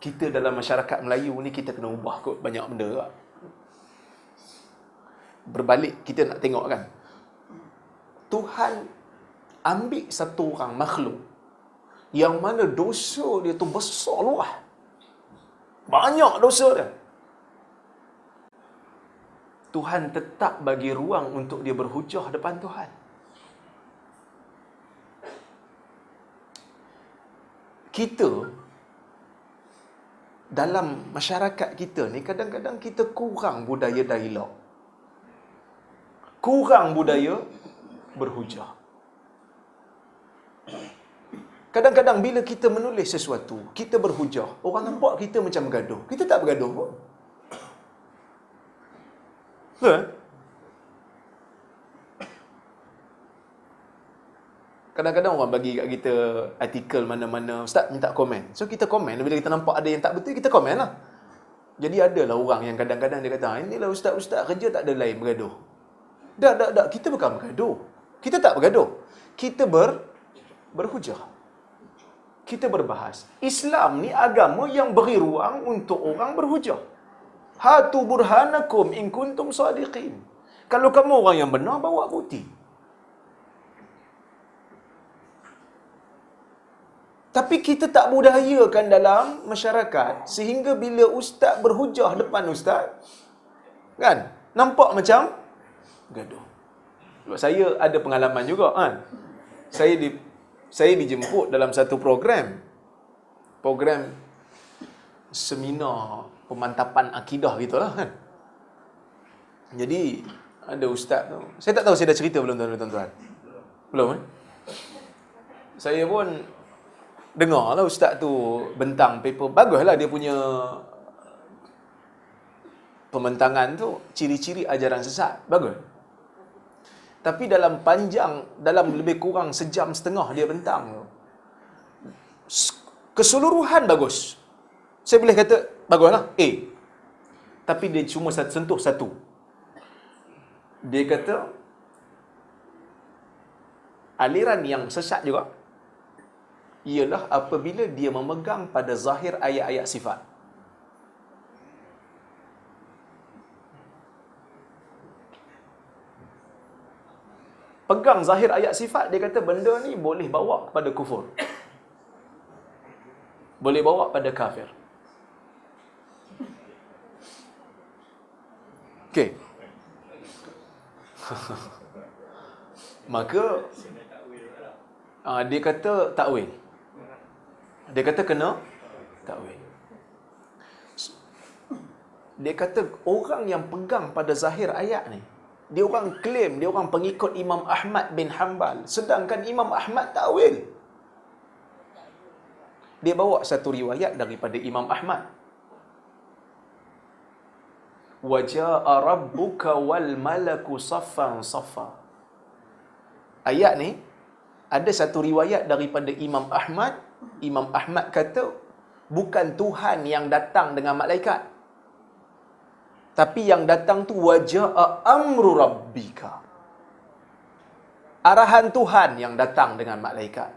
kita dalam masyarakat Melayu ni kita kena ubah kot banyak benda tak? Berbalik kita nak tengok kan, Tuhan ambil satu orang makhluk yang mana dosa dia tu besar luas, banyak dosa dia, Tuhan tetap bagi ruang untuk dia berhujah depan Tuhan. Kita dalam masyarakat kita ni kadang-kadang kita kurang budaya dialog, kurang budaya berhujah. Kadang-kadang bila kita menulis sesuatu, kita berhujah, orang nampak kita macam bergaduh. Kita tak bergaduh pun. Kadang-kadang orang bagi kat kita artikel mana-mana, ustaz minta komen. So kita komen, bila kita nampak ada yang tak betul, kita komen lah. Jadi adalah orang yang kadang-kadang dia kata, inilah ustaz-ustaz kerja tak ada lain bergaduh. Tak, kita bukan bergaduh. Kita tak bergaduh. Kita berhujah. Kita berbahas. Islam ni agama yang beri ruang untuk orang berhujah. Hatu burhanakum in kuntum sadiqin. Kalau kamu orang yang benar, bawa bukti. Tapi kita tak budayakan dalam masyarakat sehingga bila ustaz berhujah depan ustaz, kan, nampak macam gaduh. Sebab saya ada pengalaman juga kan. Saya dijemput dalam satu program seminar pemantapan akidah gitulah kan. Jadi ada ustaz tu. Saya tak tahu saya dah cerita belum tuan-tuan. Belum kan? Saya pun dengar lah ustaz tu bentang paper. Baguslah dia punya pembentangan tu, ciri-ciri ajaran sesat. Bagus. Tapi dalam lebih kurang sejam setengah dia bentang tu, keseluruhan bagus. Saya boleh kata baguslah A. Tapi dia cuma sentuh satu. Dia kata aliran yang sesat juga ialah apabila dia memegang pada zahir ayat-ayat sifat. Pegang zahir ayat sifat, dia kata benda ni boleh bawa kepada kufur. Boleh bawa pada kafir. Okey. Maka dia kata takwil. Dia kata kena takwil. Dia kata orang yang pegang pada zahir ayat ni, dia orang claim dia orang pengikut Imam Ahmad bin Hanbal, sedangkan Imam Ahmad takwil. Dia bawa satu riwayat daripada Imam Ahmad. Waja'a rabbuka wal malaku saffan saffa. Ayat ni ada satu riwayat daripada Imam Ahmad. Imam Ahmad kata bukan Tuhan yang datang dengan malaikat, tapi yang datang tu waja'a amru rabbika. Arahan Tuhan yang datang dengan malaikat.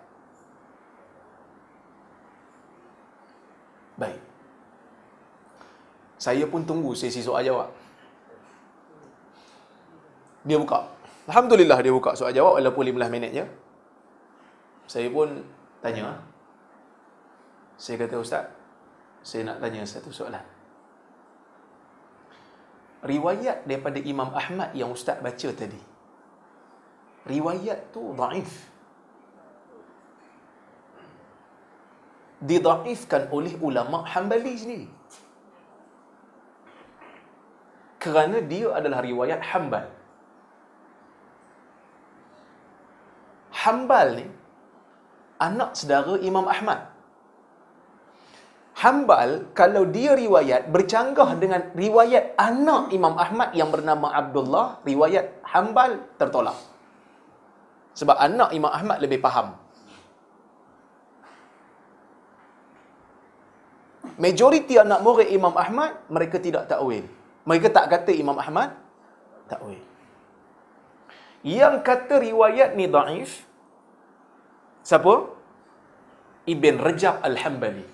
Baik. Saya pun tunggu sesi soal jawab. Dia buka. Alhamdulillah dia buka soal jawab walaupun 15 minit je. Saya pun tanya. Saya kata, ustaz, saya nak tanya satu soalan. Riwayat daripada Imam Ahmad yang ustaz baca tadi, riwayat tu dhaif. Didhaifkan oleh ulama Hanbali sendiri. Kerana dia adalah riwayat Hanbal. Hanbal ni anak saudara Imam Ahmad. Hanbal kalau dia riwayat bercanggah dengan riwayat anak Imam Ahmad yang bernama Abdullah, riwayat Hanbal tertolak. Sebab anak Imam Ahmad lebih faham. Majoriti anak murid Imam Ahmad, mereka tidak takwil. Mereka tak kata Imam Ahmad takwil. Yang kata riwayat ni dhaif, siapa? Ibn Rajab Al-Hanbali.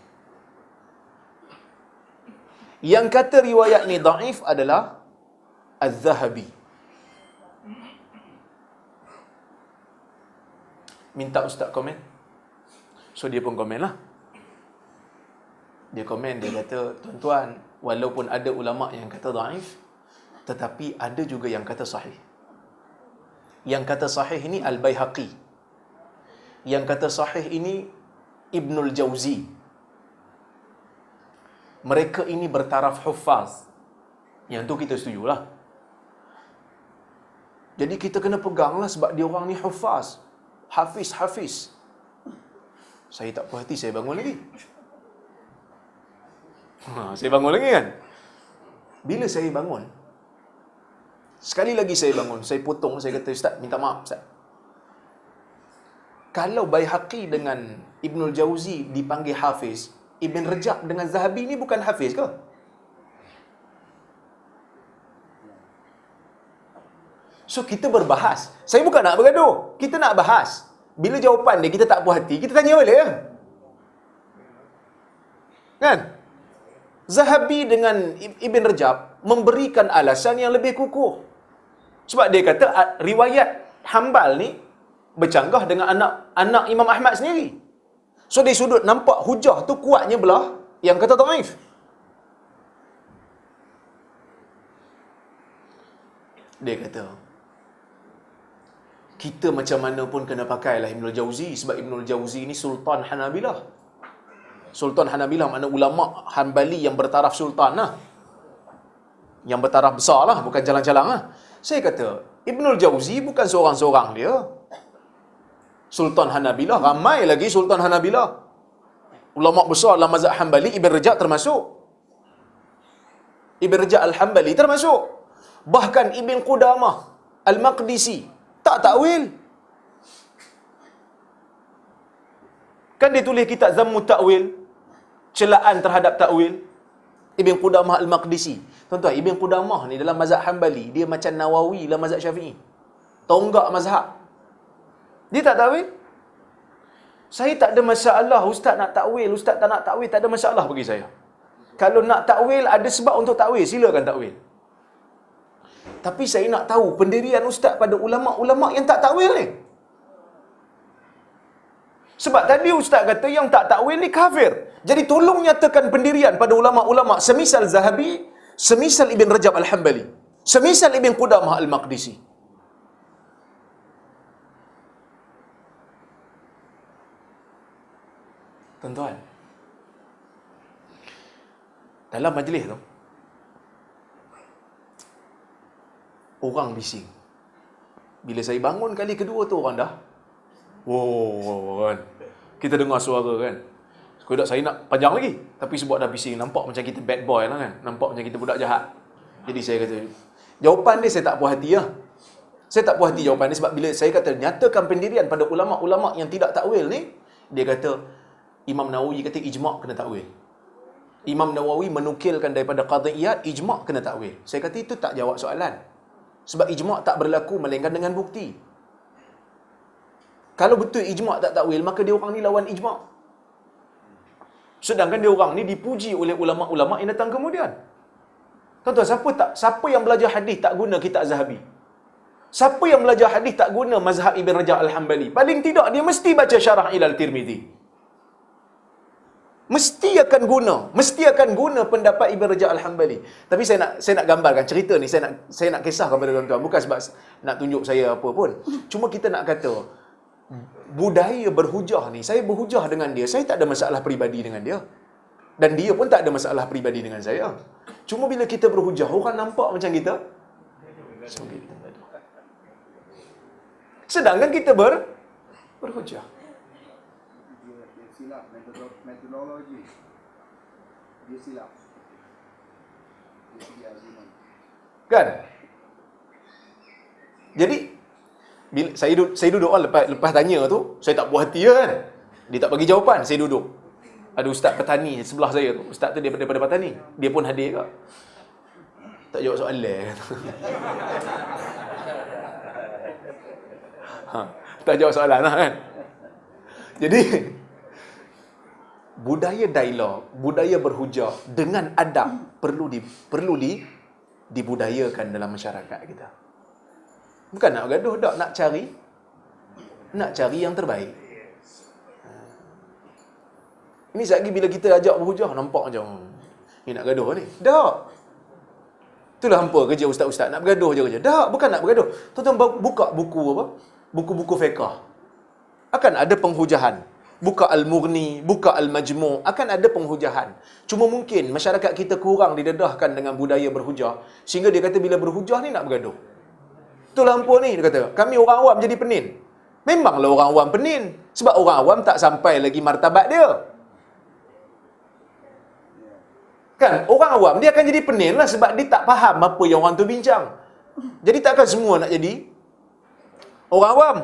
Yang kata riwayat ni dhaif adalah Az-Zahabi. Minta ustaz komen. So dia pun komen lah. Dia komen, dia kata, tuan-tuan, walaupun ada ulama yang kata dhaif, tetapi ada juga yang kata sahih. Yang kata sahih ini Al-Baihaqi. Yang kata sahih ini Ibnul Jauzi. Mereka ini bertaraf huffaz. Yang tu kita setujulah. Jadi kita kena peganglah sebab dia orang ni huffaz. Hafiz. Saya tak puas hati, saya bangun lagi. Saya bangun lagi kan? Bila saya bangun, sekali lagi saya bangun, saya potong, saya kata, Ustaz, minta maaf Ustaz. Kalau Baihaqi dengan Ibnul Jauzi dipanggil Hafiz, Ibn Rajab dengan Zahabi ni bukan Hafiz ke? So kita berbahas. Saya bukan nak bergaduh. Kita nak bahas. Bila jawapan dia kita tak puas hati, kita tanya balik ya? Kan? Zahabi dengan Ibn Rajab memberikan alasan yang lebih kukuh. Sebab dia kata riwayat Hanbal ni bercanggah dengan anak Imam Ahmad sendiri. So dari sudut nampak hujah tu kuatnya belah yang kata dhaif. Dia kata, kita macam mana pun kena pakailah Ibnul Jauzi sebab Ibnul Jauzi ni Sultan Hanabilah. Sultan Hanabilah makna ulama Hanbali yang bertaraf sultan lah. Yang bertaraf besar lah, bukan jalan-jalan lah. Saya kata, Ibnul Jauzi bukan seorang-seorang dia. Sultan Hanabilah, ramai lagi Sultan Hanabilah. Ulama besar dalam mazhab Hanbali, Ibn Rajab termasuk. Ibn Rajab Al-Hanbali termasuk. Bahkan Ibn Qudamah Al-Maqdisi tak takwil. Kan dia tulis kitab Zammu Ta'wil, celaan terhadap takwil. Ibn Qudamah Al-Maqdisi. Tuan-tuan, Ibn Qudamah ni dalam mazhab Hanbali, dia macam Nawawi dalam mazhab Syafi'i. Tonggak mazhab. Dia tak takwil. Saya tak ada masalah ustaz nak takwil, ustaz tak nak takwil, tak ada masalah bagi saya. Kalau nak takwil, ada sebab untuk takwil, silakan takwil. Tapi saya nak tahu pendirian ustaz pada ulama-ulama yang tak takwil ni. Sebab tadi ustaz kata yang tak takwil ni kafir. Jadi tolong nyatakan pendirian pada ulama-ulama semisal Zahabi, semisal Ibn Rajab Al-Hanbali, semisal Ibn Qudamah Al-Maqdisi. Tuan-tuan, dalam majlis tu, orang bising. Bila saya bangun kali kedua tu orang dah, wow, kan? Kita dengar suara kan. Sekodak saya nak panjang lagi, tapi sebab dah bising, nampak macam kita bad boy lah kan. Nampak macam kita budak jahat. Jadi saya kata, jawapan dia saya tak puas hati lah. Saya tak puas hati jawapan dia sebab bila saya kata nyatakan pendirian pada ulama-ulama yang tidak takwil ni, dia kata Imam Nawawi kata ijma' kena takwil. Imam Nawawi menukilkan daripada Qadhi Iyad ijma' kena takwil. Saya kata itu tak jawab soalan. Sebab ijma' tak berlaku melainkan dengan bukti. Kalau betul ijma' tak takwil, maka dia orang ni lawan ijma'. Sedangkan dia orang ni dipuji oleh ulama-ulama yang datang kemudian. Tuan-tuan, siapa yang belajar hadis tak guna kitab Zahabi? Siapa yang belajar hadis tak guna mazhab Ibn Rajab Al-Hanbali? Paling tidak dia mesti baca Syarah Ilal Tirmizi. Mesti akan guna pendapat Ibn Rajab Al-Hanbali. Tapi saya nak gambarkan cerita ni, saya nak kisahkan kepada tuan-tuan, bukan sebab nak tunjuk saya apa pun. Cuma kita nak kata budaya berhujah ni, saya berhujah dengan dia, saya tak ada masalah peribadi dengan dia. Dan dia pun tak ada masalah peribadi dengan saya. Cuma bila kita berhujah, orang nampak macam kita sedangkan kita berhujah. Dia silap metodologi. Dia silap. Dia argument. Kan? Jadi bila saya duduk lepas tanya tu, saya tak puas hati kan. Dia tak bagi jawapan, saya duduk. Ada ustaz petani sebelah saya tu. Ustaz tu daripada petani. Dia pun hadir ke. Tak jawab soalan. Tak jawab soalan lah kan. Jadi budaya dialog, budaya berhujah dengan adab perlu dibudayakan dalam masyarakat kita. Bukan nak gaduh, tak nak cari yang terbaik. Ini sekali bila kita ajak berhujah, nampak macam ni nak gaduh ni. Tak. Itulah hampa kerja ustaz-ustaz, nak bergaduh je kerja. Tak, bukan nak bergaduh. Tuan-tuan buka buku apa? Buku-buku fiqah. Akan ada penghujahan. Buka Al-Mughni, buka Al-Majmu', akan ada penghujahan. Cuma mungkin masyarakat kita kurang didedahkan dengan budaya berhujah, sehingga dia kata bila berhujah ni nak bergaduh. Itulah hampa ni, dia kata, kami orang awam jadi penin. Memanglah orang awam penin. Sebab orang awam tak sampai lagi martabat dia. Kan, orang awam dia akan jadi penin lah sebab dia tak faham apa yang orang tu bincang. Jadi takkan semua nak jadi orang awam.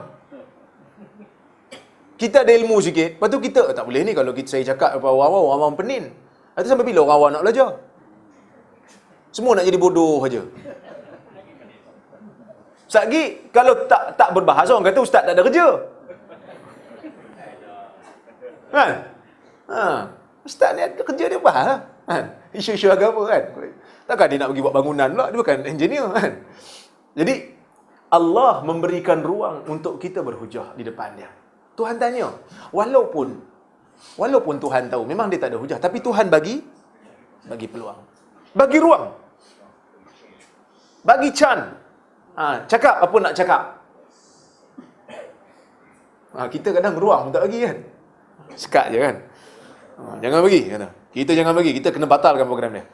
Kita ada ilmu sikit, lepas tu kita, tak boleh ni kalau saya cakap kepada orang awam penin. Lepas tu sampai bila orang awam nak belajar? Semua nak jadi bodoh saja. Sagi kalau tak berbahasa, orang kata ustaz tak ada kerja. Kan? Ustaz ni ada kerja dia bahas lah. Kan? Isu-isu agama kan. Takkan dia nak pergi buat bangunan pula, dia bukan engineer kan. Jadi Allah memberikan ruang untuk kita berhujah di depan dia. Tuhan tanya, walaupun Tuhan tahu memang dia tak ada hujah, tapi Tuhan bagi peluang. Bagi ruang. Bagi can. Cakap apa nak cakap. Kita kadang ruang pun tak bagi kan. Sekat je kan. Jangan bagi kata. Kita jangan bagi, kita kena batalkan program dia.